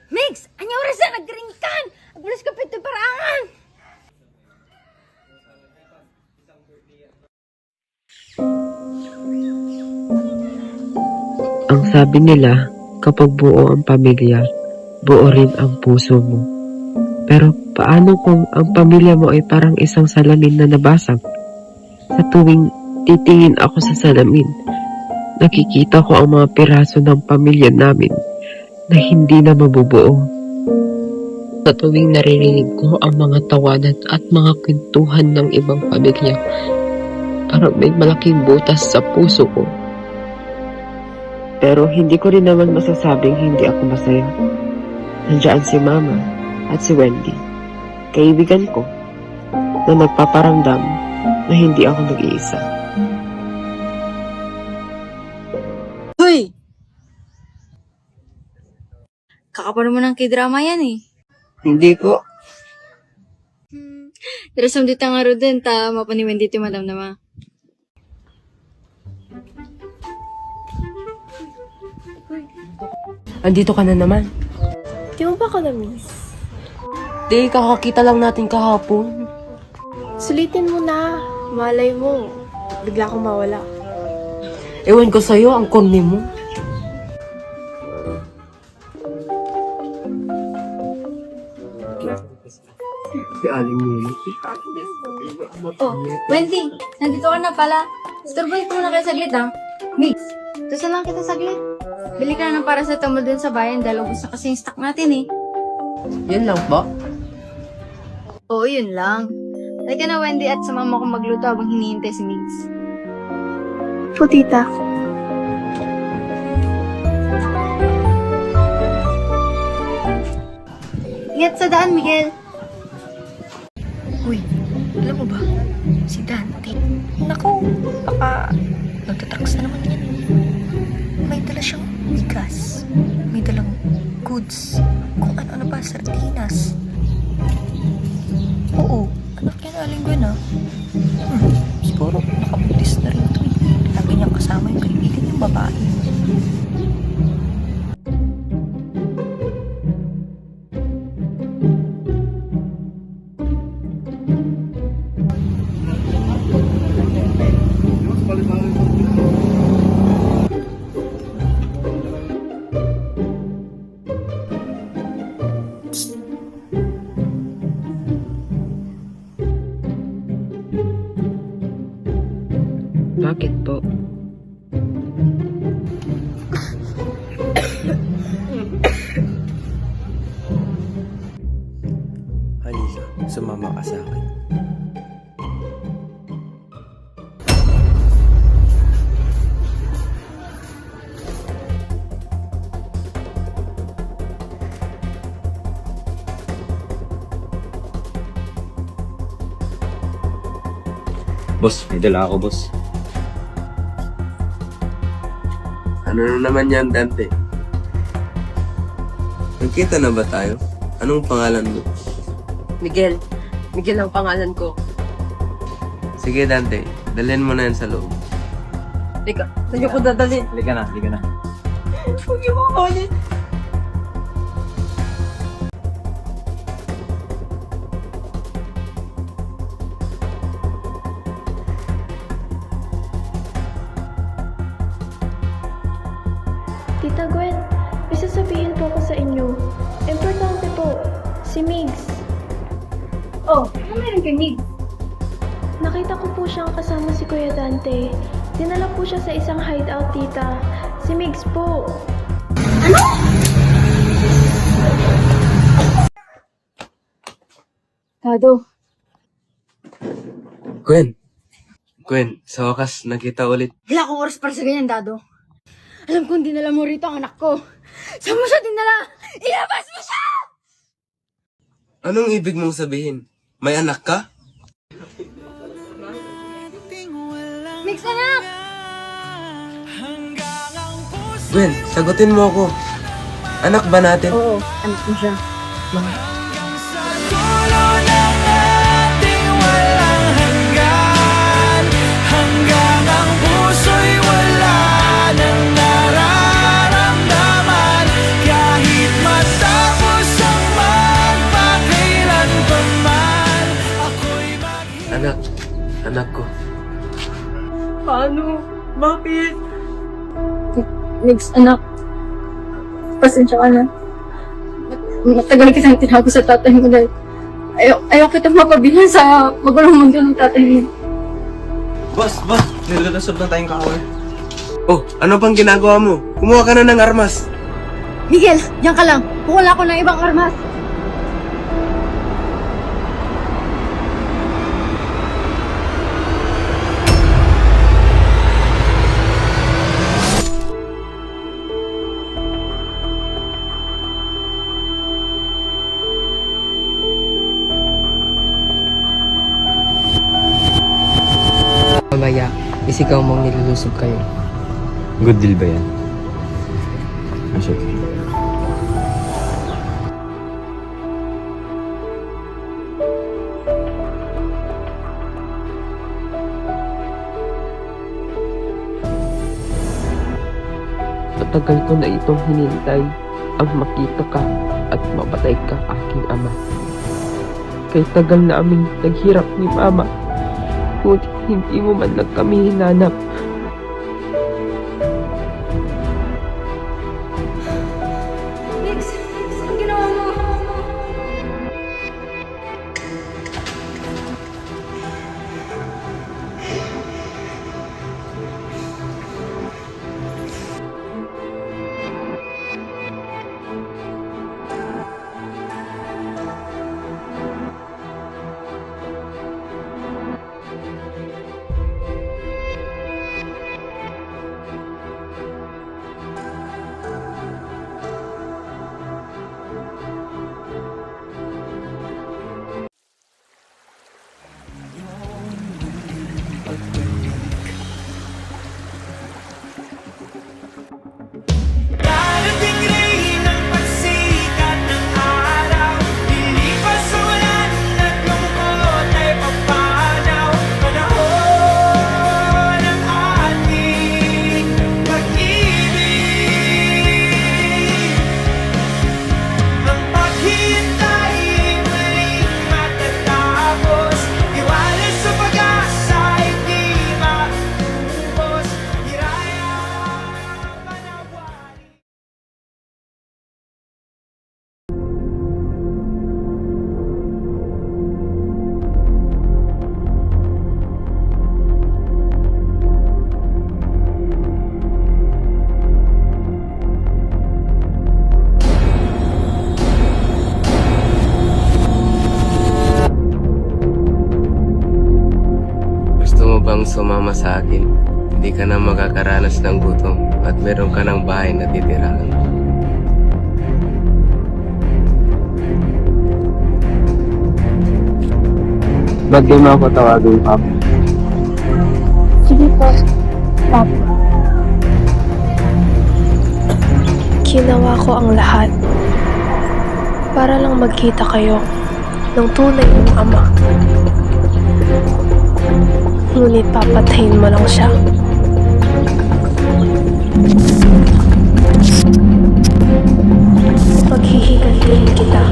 Mix! Anya oras na nagringkan! Agbulas ka pito parangan! Ang sabi nila, kapag buo ang pamilya, buo rin ang puso mo. Pero paano kung ang pamilya mo ay parang isang salamin na nabasag? Sa tuwing titingin ako sa salamin, nakikita ko ang mga piraso ng pamilya namin na hindi na mabubuo. Sa tuwing naririnig ko ang mga tawanan at mga kwentuhan ng ibang pamilya, parang may malaking butas sa puso ko. Pero hindi ko rin naman masasabing hindi ako masaya. Nandiyan si Mama at si Wendy, kaibigan ko, na nagpaparamdam na hindi ako nag-iisa. Hoy! Kakapano mo ng k-drama yan eh. Hindi ko. Pero samdita nga ro din, ta mapaniwan dito madam nama. Andito ka na naman. Di mo ba ka na-miss? Di, kakakita lang natin kahapon. Sulitin mo na. Malay mo. Bigla kang mawala. Ewan ko sa'yo, ang corny mo. Si Aling Mili. Oh, Wendy, nandito ka na pala. Storboy ko muna kayo saglit ha. Mix, tusan lang kita saglit. Bili ka na ng paracetamol dun sa bayan dahil ubos na kasi yung stock natin eh. Yan lang ba? Oo, yun lang. Halika na Wendy at sumama ko magluto habang hinihintay si Mix. Po, tita. Ingat sa daan, Miguel. Uy, alam mo ba? Si Dante. Naku, baka nagtatrax na naman yan. May dala siyang bigas. May dalang goods. Kung ano-ano pa, sardinas. Oo, anak yan Aling Gwen ah. Siguro nakabudis na rin ito eh. Lagi niyang kasama yung kaibigan niyang babae. Bakit po? Halika, sumama ka sa akin. Boss, may dala ako, boss. Ano na naman yan, Dante? Nagkita na ba tayo? Anong pangalan mo? Miguel. Miguel ang pangalan ko. Sige, Dante. Dalhin mo na yan sa loob. Teka, saan niyo ko dadalhin? Halika na, halika na. Huwag niyo ko kunin. Tita Gwen, may sasabihin po ako sa inyo. Importante po. Si Migs. Oh, ano meron kay Mix? Nakita ko po siyang kasama si Kuya Dante. Dinala po siya sa isang hideout, tita. Si Migs po. Dado, Gwen! Gwen, sa wakas, nakita ulit. wala akong oras para sa ganyan, Dado. Alam kong dinala mo rito ang anak ko. Saan mo siya dinala? Ilabas mo siya! Anong ibig mong sabihin? May anak ka? Mix anak! Gwen, sagutin mo ako. Anak ba natin? Oo, anak mo siya. Anak, anak ko. Paano? Bakit? Next, anak. Pasensya ka na. Matagal kitang tinago sa tatay mo dahil ayaw kita mapabihan sa magulang mundo ng tatay mo. Boss, nilulusog na tayong kaaway. Oh, ano pang ginagawa mo? Kumuha ka na ng armas. Miguel, diyan ka lang. Kukuha ako ng ibang armas. Mamaya, isigaw mong nilulusob kayo. Good deal ba yan? Ah, sige. Matagal ko na itong hinintay ang makita ka at mapatay ka, aking ama. Kay tagal na aming naghirap ni mama, ngunit hindi mo man lang kami hinanap. Mix, ang ginawa mo? Bang sumama sa akin, hindi ka na makakaranas ng gutom at meron ka ng bahay na titirahan. Ba't di mo ako tawagin, Papa? Sige po, Papa. Ginawa ko ang lahat para lang magkita kayo ng tunay mong ama. Ngunit papatayin mo lang siya. Maghihigantihin kita.